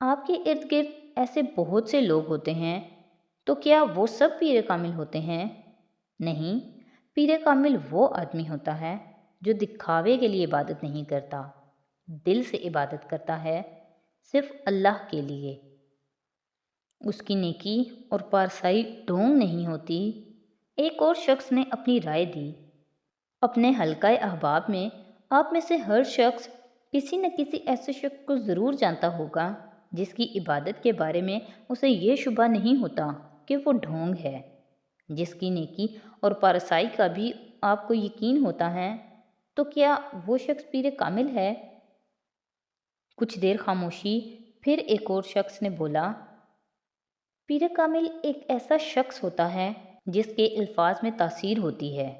آپ کے ارد گرد ایسے بہت سے لوگ ہوتے ہیں، تو کیا وہ سب پیر کامل ہوتے ہیں؟ نہیں، پیر کامل وہ آدمی ہوتا ہے جو دکھاوے کے لیے عبادت نہیں کرتا، دل سے عبادت کرتا ہے، صرف اللہ کے لیے۔ اس کی نیکی اور پارسائی ڈھونگ نہیں ہوتی۔ ایک اور شخص نے اپنی رائے دی، اپنے حلقہ احباب میں آپ میں سے ہر شخص کسی نہ کسی ایسے شخص کو ضرور جانتا ہوگا جس کی عبادت کے بارے میں اسے یہ شبہ نہیں ہوتا کہ وہ ڈھونگ ہے، جس کی نیکی اور پارسائی کا بھی آپ کو یقین ہوتا ہے۔ تو کیا وہ شخص پیر کامل ہے؟ کچھ دیر خاموشی، پھر ایک اور شخص نے بولا، پیر کامل ایک ایسا شخص ہوتا ہے جس کے الفاظ میں تاثیر ہوتی ہے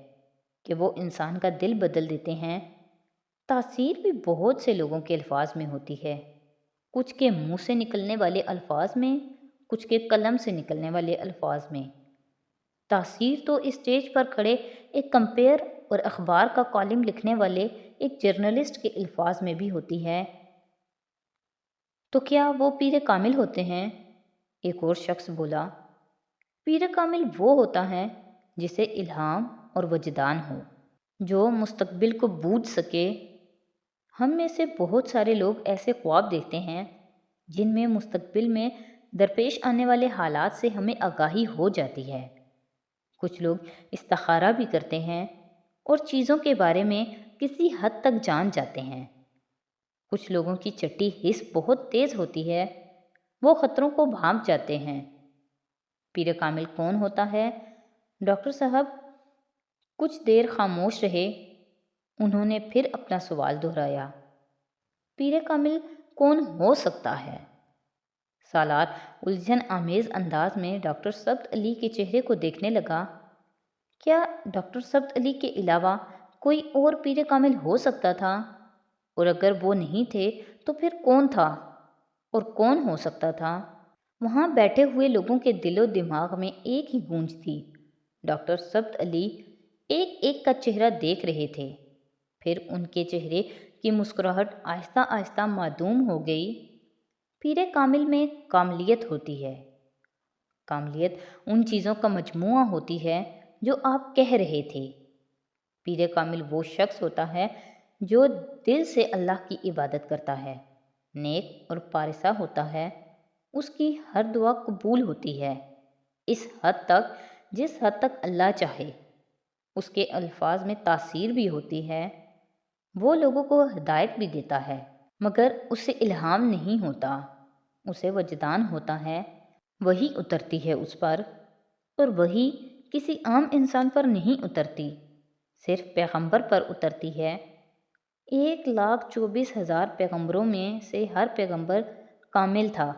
کہ وہ انسان کا دل بدل دیتے ہیں۔ تاثیر بھی بہت سے لوگوں کے الفاظ میں ہوتی ہے، کچھ کے منہ سے نکلنے والے الفاظ میں، کچھ کے قلم سے نکلنے والے الفاظ میں۔ تاثیر تو اسٹیج پر کھڑے ایک کمپیئر اور اخبار کا کالم لکھنے والے ایک جرنلسٹ کے الفاظ میں بھی ہوتی ہے۔ تو کیا وہ پیر کامل ہوتے ہیں؟ ایک اور شخص بولا، پیر کامل وہ ہوتا ہے جسے الہام اور وجدان ہو، جو مستقبل کو بوجھ سکے۔ ہم میں سے بہت سارے لوگ ایسے خواب دیکھتے ہیں جن میں مستقبل میں درپیش آنے والے حالات سے ہمیں آگاہی ہو جاتی ہے۔ کچھ لوگ استخارہ بھی کرتے ہیں اور چیزوں کے بارے میں کسی حد تک جان جاتے ہیں۔ کچھ لوگوں کی چھٹی حس بہت تیز ہوتی ہے، وہ خطروں کو بھانپ جاتے ہیں۔ پیر کامل کون ہوتا ہے؟ ڈاکٹر صاحب کچھ دیر خاموش رہے، انہوں نے پھر اپنا سوال دہرایا، پیر کامل کون ہو سکتا ہے؟ سالار الجھن آمیز انداز میں ڈاکٹر سبت علی کے چہرے کو دیکھنے لگا۔ کیا ڈاکٹر سبت علی کے علاوہ کوئی اور پیر کامل ہو سکتا تھا؟ اور اگر وہ نہیں تھے تو پھر کون تھا؟ اور کون ہو سکتا تھا؟ وہاں بیٹھے ہوئے لوگوں کے دل و دماغ میں ایک ہی گونج تھی۔ ڈاکٹر سبت علی ایک ایک کا چہرہ دیکھ رہے تھے، پھر ان کے چہرے کی مسکراہٹ آہستہ آہستہ معدوم ہو گئی۔ پیر کامل میں کاملیت ہوتی ہے۔ کاملیت ان چیزوں کا مجموعہ ہوتی ہے جو آپ کہہ رہے تھے۔ پیر کامل وہ شخص ہوتا ہے جو دل سے اللہ کی عبادت کرتا ہے، نیک اور پارسا ہوتا ہے، اس کی ہر دعا قبول ہوتی ہے، اس حد تک جس حد تک اللہ چاہے۔ اس کے الفاظ میں تاثیر بھی ہوتی ہے، وہ لوگوں کو ہدایت بھی دیتا ہے، مگر اسے الہام نہیں ہوتا، اسے وجدان ہوتا ہے، وہی اترتی ہے اس پر، اور وہی کسی عام انسان پر نہیں اترتی، صرف پیغمبر پر اترتی ہے۔ 1,24,000 پیغمبروں میں سے ہر پیغمبر کامل تھا،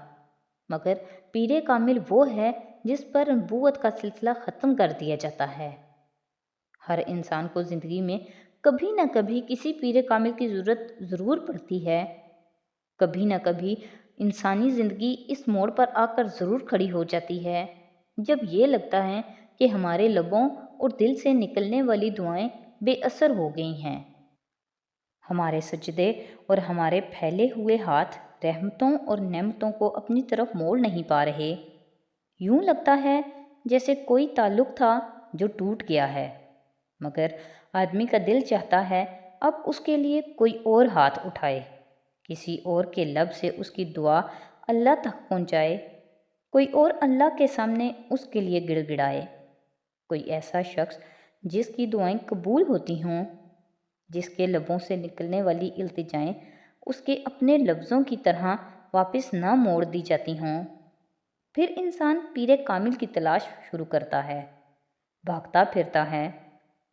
مگر پیر کامل وہ ہے جس پر نبوت کا سلسلہ ختم کر دیا جاتا ہے۔ ہر انسان کو زندگی میں کبھی نہ کبھی کسی پیر کامل کی ضرورت ضرور پڑتی ہے۔ کبھی نہ کبھی انسانی زندگی اس موڑ پر آ کر ضرور کھڑی ہو جاتی ہے جب یہ لگتا ہے کہ ہمارے لبوں اور دل سے نکلنے والی دعائیں بے اثر ہو گئی ہیں، ہمارے سجدے اور ہمارے پھیلے ہوئے ہاتھ رحمتوں اور نعمتوں کو اپنی طرف موڑ نہیں پا رہے۔ یوں لگتا ہے جیسے کوئی تعلق تھا جو ٹوٹ گیا ہے، مگر آدمی کا دل چاہتا ہے اب اس کے لیے کوئی اور ہاتھ اٹھائے، کسی اور کے لب سے اس کی دعا اللہ تک پہنچائے، کوئی اور اللہ کے سامنے اس کے لیے گڑ گڑائے، کوئی ایسا شخص جس کی دعائیں قبول ہوتی ہوں، جس کے لبوں سے نکلنے والی التجائیں اس کے اپنے لفظوں کی طرح واپس نہ موڑ دی جاتی ہوں۔ پھر انسان پیر کامل کی تلاش شروع کرتا ہے، بھاگتا پھرتا ہے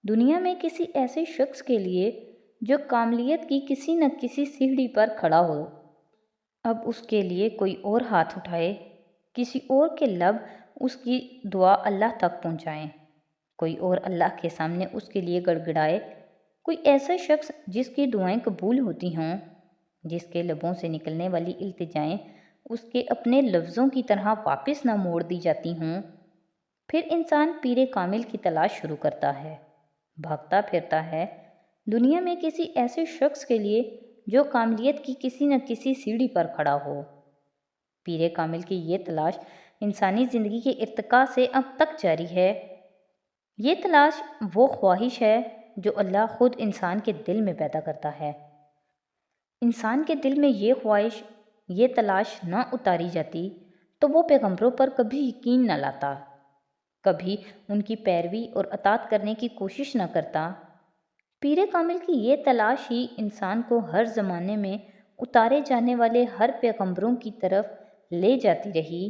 دنیا میں کسی ایسے شخص کے لیے جو کاملیت کی کسی نہ کسی سیڑھی پر کھڑا ہو، اب اس کے لیے کوئی اور ہاتھ اٹھائے، کسی اور کے لب اس کی دعا اللہ تک پہنچائیں، کوئی اور اللہ کے سامنے اس کے لیے گڑ گڑائے، کوئی ایسا شخص جس کی دعائیں قبول ہوتی ہوں، جس کے لبوں سے نکلنے والی التجائیں اس کے اپنے لفظوں کی طرح واپس نہ موڑ دی جاتی ہوں۔ پھر انسان پیر کامل کی تلاش شروع کرتا ہے، بھاگتا پھرتا ہے دنیا میں کسی ایسے شخص کے لیے جو کاملیت کی کسی نہ کسی سیڑھی پر کھڑا ہو، پیر کامل کی یہ تلاش انسانی زندگی کے ارتقاء سے اب تک جاری ہے۔ یہ تلاش وہ خواہش ہے جو اللہ خود انسان کے دل میں پیدا کرتا ہے۔ انسان کے دل میں یہ خواہش، یہ تلاش نہ اتاری جاتی تو وہ پیغمبروں پر کبھی یقین نہ لاتا، کبھی ان کی پیروی اور اطاعت کرنے کی کوشش نہ کرتا۔ پیر کامل کی یہ تلاش ہی انسان کو ہر زمانے میں اتارے جانے والے ہر پیغمبروں کی طرف لے جاتی رہی۔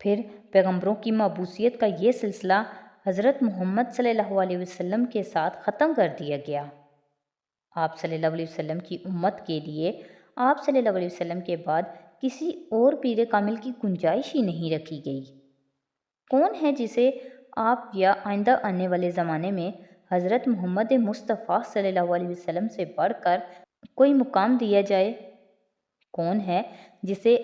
پھر پیغمبروں کی مبعوثیت کا یہ سلسلہ حضرت محمد صلی اللہ علیہ وسلم کے ساتھ ختم کر دیا گیا۔ آپ صلی اللہ علیہ وسلم کی امت کے لیے آپ صلی اللہ علیہ وسلم کے بعد کسی اور پیر کامل کی گنجائش ہی نہیں رکھی گئی۔ کون ہے جسے آپ یا آئندہ آنے والے زمانے میں حضرت محمد مصطفیٰ صلی اللہ علیہ وسلم سے بڑھ کر کوئی مقام دیا جائے؟ کون ہے جسے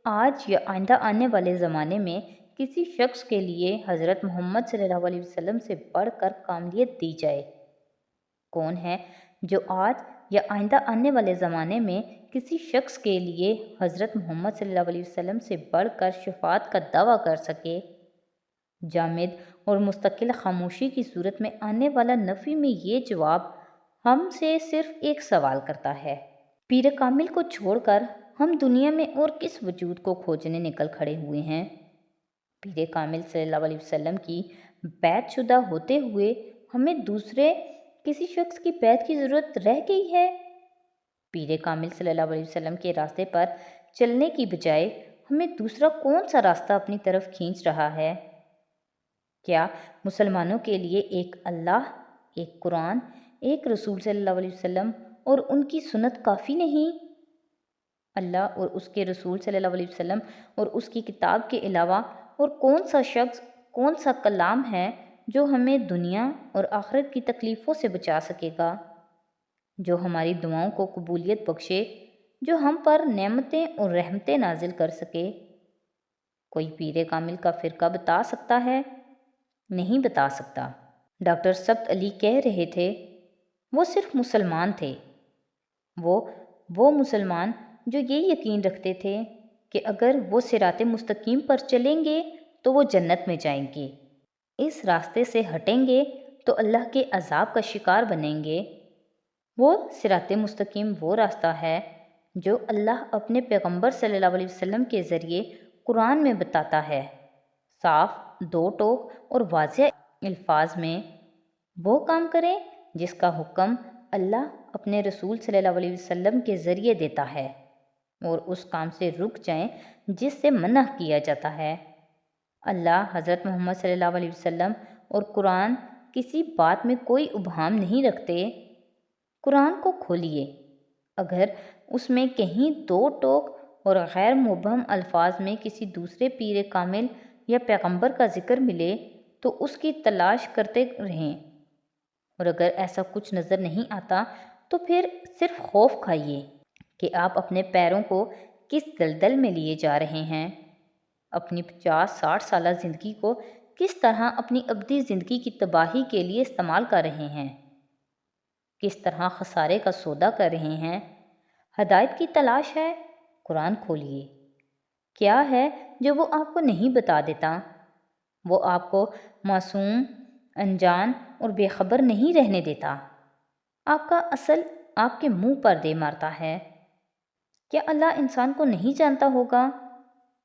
آج یا آئندہ آنے والے زمانے میں کسی شخص کے لیے حضرت محمد صلی اللہ علیہ وسلم سے بڑھ کر کاملیت دی جائے؟ کون ہے جو آج یا آئندہ آنے والے زمانے میں کسی شخص کے لیے حضرت محمد صلی اللہ علیہ وسلم سے بڑھ کر شفاعت کا دعویٰ کر سکے؟ جامد اور مستقل خاموشی کی صورت میں آنے والا نفی میں یہ جواب ہم سے صرف ایک سوال کرتا ہے۔ پیر کامل کو چھوڑ کر ہم دنیا میں اور کس وجود کو کھوجنے نکل کھڑے ہوئے ہیں؟ پیر کامل صلی اللہ علیہ وسلم کی بیعت شدہ ہوتے ہوئے ہمیں دوسرے کسی شخص کی بیعت کی ضرورت رہ گئی ہے؟ پیر کامل صلی اللہ علیہ وسلم کے راستے پر چلنے کی بجائے ہمیں دوسرا کون سا راستہ اپنی طرف کھینچ رہا ہے؟ کیا مسلمانوں کے لیے ایک اللہ، ایک قرآن، ایک رسول صلی اللہ علیہ وسلم اور ان کی سنت کافی نہیں؟ اللہ اور اس کے رسول صلی اللہ علیہ وسلم اور اس کی کتاب کے علاوہ اور کون سا شخص، کون سا کلام ہے جو ہمیں دنیا اور آخرت کی تکلیفوں سے بچا سکے گا، جو ہماری دعاؤں کو قبولیت بخشے، جو ہم پر نعمتیں اور رحمتیں نازل کر سکے؟ کوئی پیر کامل کا فرقہ بتا سکتا ہے؟ نہیں بتا سکتا۔ ڈاکٹر سبت علی کہہ رہے تھے، وہ صرف مسلمان تھے، وہ مسلمان جو یہ یقین رکھتے تھے کہ اگر وہ صراط مستقیم پر چلیں گے تو وہ جنت میں جائیں گے، اس راستے سے ہٹیں گے تو اللہ کے عذاب کا شکار بنیں گے۔ وہ صراط مستقیم وہ راستہ ہے جو اللہ اپنے پیغمبر صلی اللہ علیہ وسلم کے ذریعے قرآن میں بتاتا ہے، صاف، دو ٹوک اور واضح الفاظ میں۔ وہ کام کریں جس کا حکم اللہ اپنے رسول صلی اللہ علیہ وسلم کے ذریعے دیتا ہے، اور اس کام سے رک جائیں جس سے منع کیا جاتا ہے۔ اللہ، حضرت محمد صلی اللہ علیہ وسلم اور قرآن کسی بات میں کوئی ابہام نہیں رکھتے۔ قرآن کو کھولیے، اگر اس میں کہیں دو ٹوک اور غیر مبہم الفاظ میں کسی دوسرے پیر کامل یا پیغمبر کا ذکر ملے تو اس کی تلاش کرتے رہیں، اور اگر ایسا کچھ نظر نہیں آتا تو پھر صرف خوف کھائیے کہ آپ اپنے پیروں کو کس دلدل میں لیے جا رہے ہیں، اپنی 50-60 سالہ زندگی کو کس طرح اپنی ابدی زندگی کی تباہی کے لیے استعمال کر رہے ہیں، کس طرح خسارے کا سودا کر رہے ہیں۔ ہدایت کی تلاش ہے، قرآن کھولیے۔ کیا ہے جو وہ آپ کو نہیں بتا دیتا؟ وہ آپ کو معصوم، انجان اور بے خبر نہیں رہنے دیتا۔ آپ کا اصل آپ کے منہ پر دے مارتا ہے۔ کیا اللہ انسان کو نہیں جانتا ہوگا؟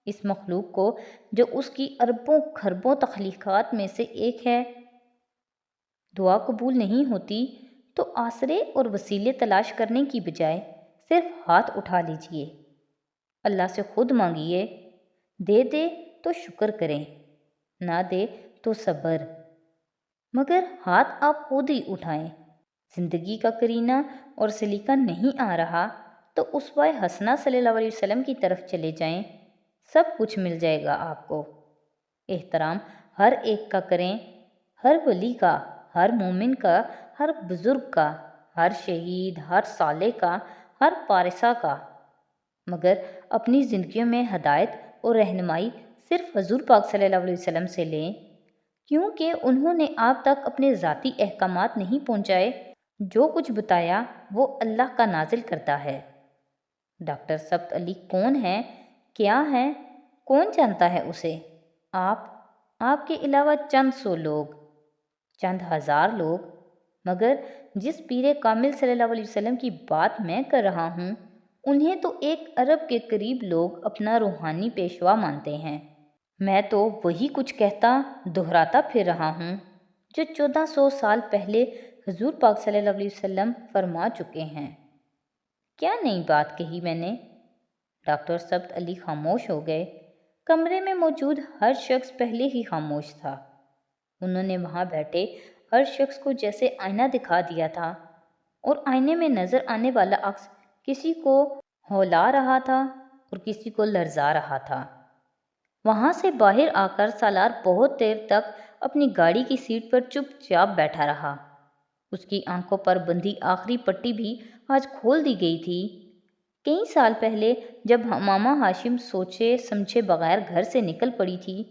اس مخلوق کو جو اس کی اربوں کھربوں تخلیقات میں سے ایک ہے۔ دعا قبول نہیں ہوتی تو آسرے اور وسیلے تلاش کرنے کی بجائے صرف ہاتھ اٹھا لیجئے، اللہ سے خود مانگیے، دے دے تو شکر کریں، نہ دے تو صبر، مگر ہاتھ آپ خود ہی اٹھائیں۔ زندگی کا کرینہ اور سلیقہ نہیں آ رہا تو اسوہ حسنہ صلی اللہ علیہ وسلم کی طرف چلے جائیں، سب کچھ مل جائے گا آپ کو۔ احترام ہر ایک کا کریں، ہر ولی کا، ہر مومن کا، ہر بزرگ کا، ہر شہید، ہر صالح کا، ہر پارسہ کا، مگر اپنی زندگیوں میں ہدایت اور رہنمائی صرف حضور پاک صلی اللہ علیہ وسلم سے لیں، کیونکہ انہوں نے آپ تک اپنے ذاتی احکامات نہیں پہنچائے۔ جو کچھ بتایا وہ اللہ کا نازل کرتا ہے، ڈاکٹر سبت علی کون ہے؟ کیا ہے؟ کون جانتا ہے اسے؟ آپ کے علاوہ چند سو لوگ، چند ہزار لوگ، مگر جس پیر کامل صلی اللہ علیہ وسلم کی بات میں کر رہا ہوں انہیں تو 1 ارب کے قریب لوگ اپنا روحانی پیشوا مانتے ہیں۔ میں تو وہی کچھ کہتا دہراتا پھر رہا ہوں جو 1400 سال پہلے حضور پاک صلی اللہ علیہ وسلم فرما چکے ہیں۔ کیا نئی بات کہی میں نے؟ ڈاکٹر سبت علی خاموش ہو گئے۔ کمرے میں موجود ہر شخص پہلے ہی خاموش تھا۔ انہوں نے وہاں بیٹھے ہر شخص کو جیسے آئینہ دکھا دیا تھا، اور آئینے میں نظر آنے والا عکس کسی کو ہلا رہا تھا اور کسی کو لرزا رہا تھا۔ وہاں سے باہر آ کر سالار بہت دیر تک اپنی گاڑی کی سیٹ پر چپ چاپ بیٹھا رہا۔ اس کی آنکھوں پر بندھی آخری پٹی بھی آج کھول دی گئی تھی۔ کئی سال پہلے جب ماما ہاشم سوچے سمجھے بغیر گھر سے نکل پڑی تھی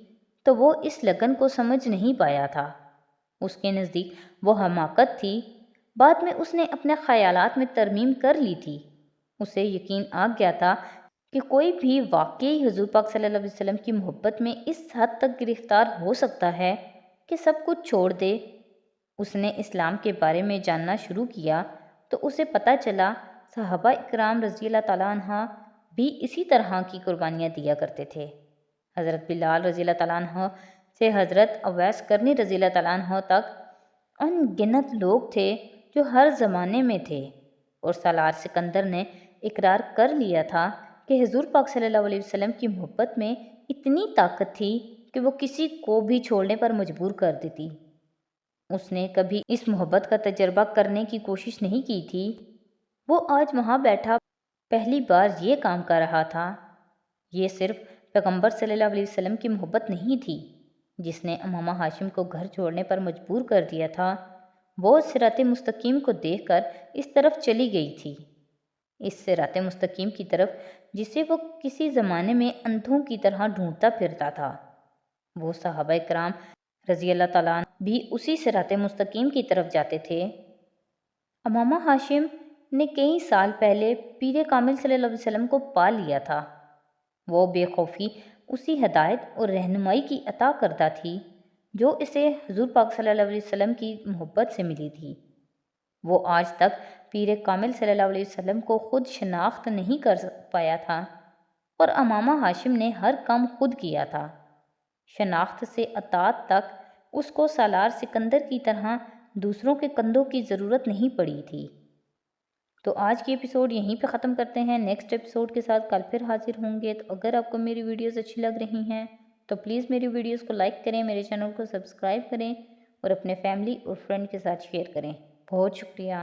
تو وہ اس لگن کو سمجھ نہیں پایا تھا۔ اس کے نزدیک وہ حماقت تھی۔ بعد میں اس نے اپنے خیالات میں ترمیم کر لی تھی۔ اسے یقین آ گیا تھا کہ کوئی بھی واقعی حضور پاک صلی اللہ علیہ وسلم کی محبت میں اس حد تک گرفتار ہو سکتا ہے کہ سب کچھ چھوڑ دے۔ اس نے اسلام کے بارے میں جاننا شروع کیا تو اسے پتہ چلا صحابہ اکرام رضی اللہ تعالیٰ عنہ بھی اسی طرح کی قربانیاں دیا کرتے تھے۔ حضرت بلال رضی اللہ تعالیٰ عنہ سے حضرت اویس کرنی رضی اللہ تعالیٰ عنہ تک ان گنت لوگ تھے جو ہر زمانے میں تھے، اور سالار سکندر نے اقرار کر لیا تھا کہ حضور پاک صلی اللہ علیہ وسلم کی محبت میں اتنی طاقت تھی کہ وہ کسی کو بھی چھوڑنے پر مجبور کر دیتی۔ اس نے کبھی اس محبت کا تجربہ کرنے کی کوشش نہیں کی تھی۔ وہ آج وہاں بیٹھا پہلی بار یہ کام کر رہا تھا۔ یہ صرف پیغمبر صلی اللہ علیہ وسلم کی محبت نہیں تھی جس نے امامہ ہاشم کو گھر چھوڑنے پر مجبور کر دیا تھا۔ وہ صراط مستقیم کو دیکھ کر اس طرف چلی گئی تھی، اس صراط مستقیم کی طرف جسے وہ کسی زمانے میں اندھوں کی طرح ڈھونڈتا پھرتا تھا۔ وہ صحابہ کرام رضی اللہ تعالیٰ عنہ بھی اسی صراط مستقیم کی طرف جاتے تھے۔ امامہ ہاشم نے کئی سال پہلے پیر کامل صلی اللہ علیہ وسلم کو پا لیا تھا۔ وہ بے خوفی اسی ہدایت اور رہنمائی کی عطا کردہ تھی جو اسے حضور پاک صلی اللہ علیہ وسلم کی محبت سے ملی تھی۔ وہ آج تک پیر کامل صلی اللہ علیہ وسلم کو خود شناخت نہیں کر پایا تھا، اور امامہ ہاشم نے ہر کام خود کیا تھا۔ شناخت سے اطاعت تک اس کو سالار سکندر کی طرح دوسروں کے کندھوں کی ضرورت نہیں پڑی تھی۔ تو آج کی ایپیسوڈ یہیں پہ ختم کرتے ہیں۔ نیکسٹ ایپیسوڈ کے ساتھ کل پھر حاضر ہوں گے۔ تو اگر آپ کو میری ویڈیوز اچھی لگ رہی ہیں تو پلیز میری ویڈیوز کو لائک کریں، میرے چینل کو سبسکرائب کریں اور اپنے فیملی اور فرینڈ کے ساتھ شیئر کریں۔ بہت شکریہ۔